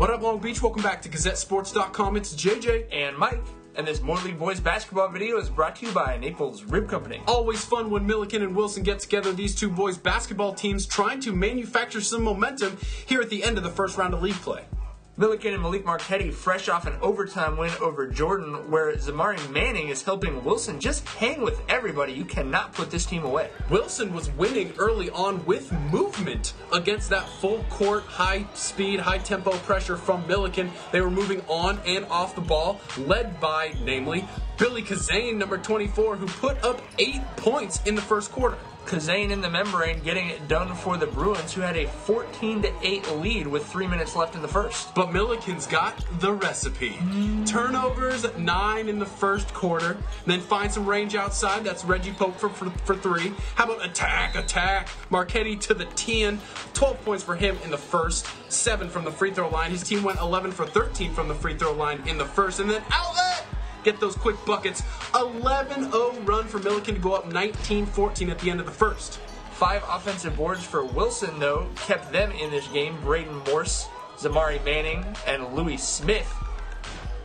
What up, Long Beach? Welcome back to GazetteSports.com. It's JJ and Mike, and this More League Boys basketball video is brought to you by Naples Rib Company. Always fun when Millikan and Wilson get together. These two boys basketball teams trying to manufacture some momentum here at the end of the first round of league play. Millikan and Malik Marquetti fresh off an overtime win over Jordan, where Zamari Manning is helping Wilson just hang with everybody. You cannot put this team away. Wilson was winning early on with movement against that full court, high speed, high tempo pressure from Millikan. They were moving on and off the ball, led by, namely, Billy Kazane, number 24, who put up 8 points in the first quarter. Kazane in the membrane getting it done for the Bruins, who had a 14-8 lead with 3 minutes left in the first. But Millikan's got the recipe. Turnovers, 9 in the first quarter. Then find some range outside. That's Reggie Pope for 3. How about attack? Marquetti to the 10. 12 points for him in the first. 7 from the free throw line. His team went 11 for 13 from the free throw line in the first. And then outlet! Get those quick buckets. 11-0 run for Millikan to go up 19-14 at the end of the first. 5 offensive boards for Wilson, though, kept them in this game. Braden Morse, Zamari Manning, and Louis Smith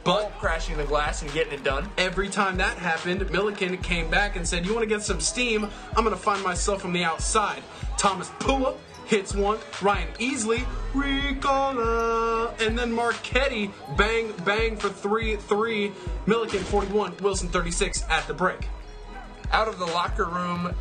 all crashing the glass and getting it done. Every time that happened, Millikan came back and said, you want to get some steam? I'm going to find myself from the outside. Thomas Pua hits one, Ryan Easley, Ricola, and then Marquetti, bang for 3. Millikan 41, Wilson 36 at the break. Out of the locker room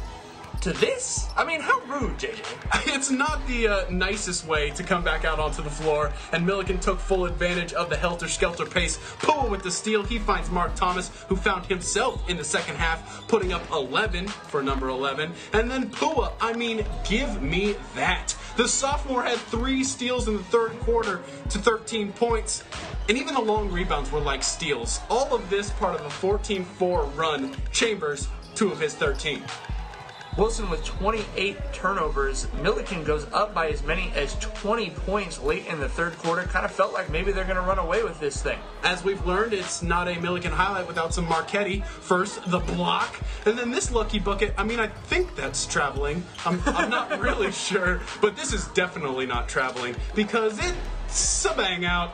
to this? I mean, how rude, JJ. It's not the nicest way to come back out onto the floor, and Millikan took full advantage of the helter-skelter pace. Pua with the steal, he finds Mark Thomas, who found himself in the second half, putting up 11 for number 11. And then Pua, I mean, give me that. The sophomore had 3 steals in the third quarter to 13 points. And even the long rebounds were like steals. All of this part of a 14-4 run. Chambers, 2 of his 13. Wilson with 28 turnovers. Millikan goes up by as many as 20 points late in the third quarter. Kind of felt like maybe they're going to run away with this thing. As we've learned, it's not a Millikan highlight without some Marquetti. First, the block, and then this lucky bucket. I mean, I think that's traveling. I'm not really sure, but this is definitely not traveling because it's a bang out.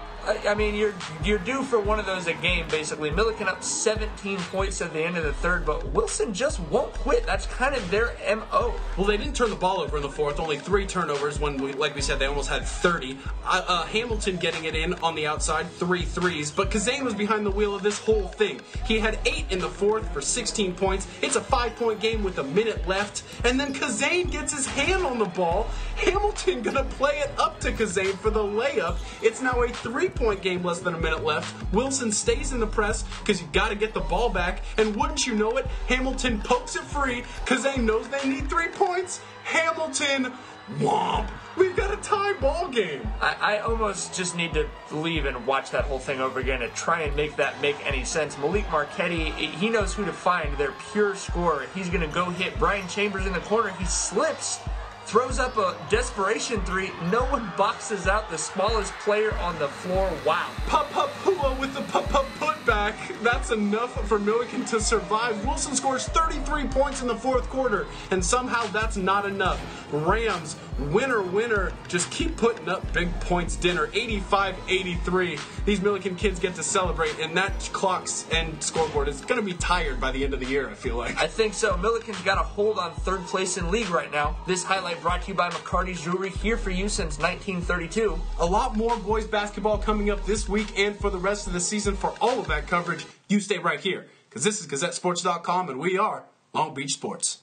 I mean, you're due for one of those a game, basically. Millikan up 17 points at the end of the third, but Wilson just won't quit. That's kind of their M.O. Well, they didn't turn the ball over in the fourth. Only 3 turnovers when, like we said, they almost had 30. Hamilton getting it in on the outside, 3 threes. But Kazane was behind the wheel of this whole thing. He had 8 in the fourth for 16 points. It's a 5-point game with a minute left. And then Kazane gets his hand on the ball. Hamilton going to play it up to Kazane for the layup. It's now a 3-point game, less than a minute left. Wilson stays in the press because you got to get the ball back, and wouldn't you know it, Hamilton pokes it free. Kazane knows they need 3 points. Hamilton, womp. We've got a tie ball game. I almost just need to leave and watch that whole thing over again to try and make that make any sense. Malik Marquetti, he knows who to find. Their pure scorer. He's going to go hit Brian Chambers in the corner. He slips, throws up a desperation 3. No one boxes out the smallest player on the floor. Wow. Pua with the putback. That's enough for Millikan to survive. Wilson scores 33 points in the fourth quarter, and somehow that's not enough. Rams, winner. Just keep putting up big points dinner. 85-83. These Millikan kids get to celebrate, and that clock's and scoreboard is going to be tired by the end of the year, I feel like. I think so. Millikan's got a hold on third place in league right now. This highlight brought to you by McCarty's Jewelry, here for you since 1932. A lot more boys basketball coming up this week and for the rest of the season. For all of that coverage, you stay right here, because this is GazetteSports.com, and we are Long Beach Sports.